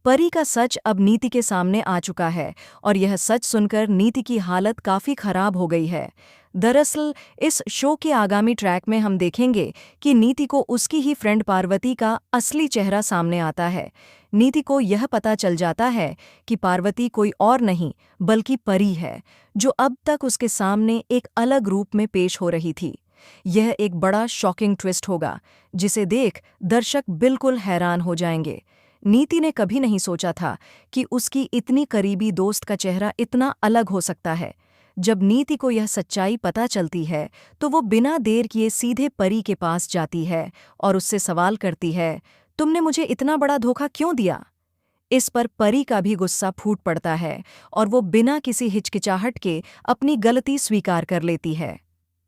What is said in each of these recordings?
परी का सच अब नीति के सामने आ चुका है और यह सच सुनकर नीति की हालत काफी खराब हो गई है। दरअसल इस शो के आगामी ट्रैक में हम देखेंगे कि नीति को उसकी ही फ्रेंड पार्वती का असली चेहरा सामने आता है। नीति को यह पता चल जाता है कि पार्वती कोई और नहीं बल्कि परी है, जो अब तक उसके सामने एक अलग रूप में पेश हो रही थी। यह एक बड़ा शॉकिंग ट्विस्ट होगा जिसे देख दर्शक बिल्कुल हैरान हो जाएंगे। नीति ने कभी नहीं सोचा था कि उसकी इतनी करीबी दोस्त का चेहरा इतना अलग हो सकता है। जब नीति को यह सच्चाई पता चलती है तो वो बिना देर किए सीधे परी के पास जाती है और उससे सवाल करती है, तुमने मुझे इतना बड़ा धोखा क्यों दिया? इस पर परी का भी गुस्सा फूट पड़ता है और वो बिना किसी हिचकिचाहट के अपनी गलती स्वीकार कर लेती है।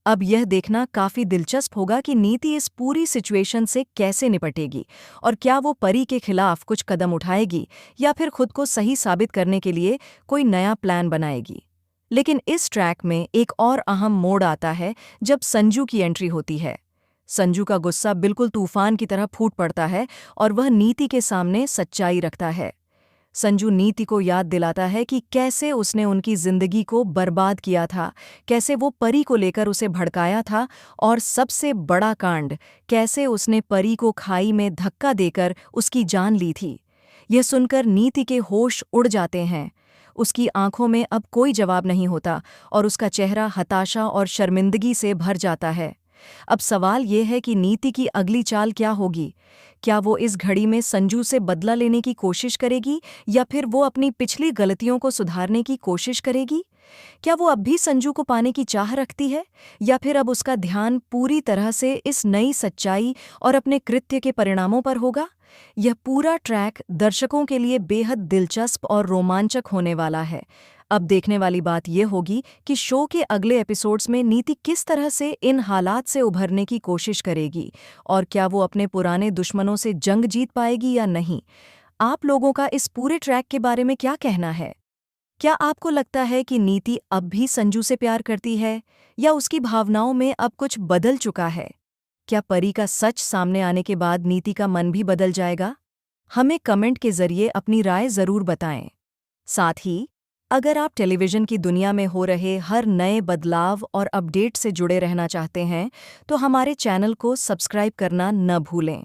अब यह देखना काफी दिलचस्प होगा कि नीति इस पूरी सिचुएशन से कैसे निपटेगी और क्या वो परी के खिलाफ कुछ कदम उठाएगी या फिर खुद को सही साबित करने के लिए कोई नया प्लान बनाएगी। लेकिन इस ट्रैक में एक और अहम मोड़ आता है जब संजू की एंट्री होती है। संजू का गुस्सा बिल्कुल तूफान की तरह फूट पड़ता है और वह नीति के सामने सच्चाई रखता है। संजू नीति को याद दिलाता है कि कैसे उसने उनकी जिंदगी को बर्बाद किया था, कैसे वो परी को लेकर उसे भड़काया था और सबसे बड़ा कांड, कैसे उसने परी को खाई में धक्का देकर उसकी जान ली थी। यह सुनकर नीति के होश उड़ जाते हैं। उसकी आंखों में अब कोई जवाब नहीं होता और उसका चेहरा हताशा और शर्मिंदगी से भर जाता है। अब सवाल ये है कि नीति की अगली चाल क्या होगी? क्या वो इस घड़ी में संजू से बदला लेने की कोशिश करेगी या फिर वो अपनी पिछली गलतियों को सुधारने की कोशिश करेगी? क्या वो अब भी संजू को पाने की चाह रखती है या फिर अब उसका ध्यान पूरी तरह से इस नई सच्चाई और अपने कृत्य के परिणामों पर होगा? यह पूरा ट्रैक दर्शकों के लिए बेहद दिलचस्प और रोमांचक होने वाला है। अब देखने वाली बात यह होगी कि शो के अगले एपिसोड्स में नीति किस तरह से इन हालात से उभरने की कोशिश करेगी और क्या वो अपने पुराने दुश्मनों से जंग जीत पाएगी या नहीं। आप लोगों का इस पूरे ट्रैक के बारे में क्या कहना है? क्या आपको लगता है कि नीति अब भी संजू से प्यार करती है या उसकी भावनाओं में अब कुछ बदल चुका है? क्या परी का सच सामने आने के बाद नीति का मन भी बदल जाएगा? हमें कमेंट के जरिए अपनी राय जरूर बताएं। साथ ही अगर आप टेलीविज़न की दुनिया में हो रहे हर नए बदलाव और अपडेट से जुड़े रहना चाहते हैं तो हमारे चैनल को सब्सक्राइब करना न भूलें।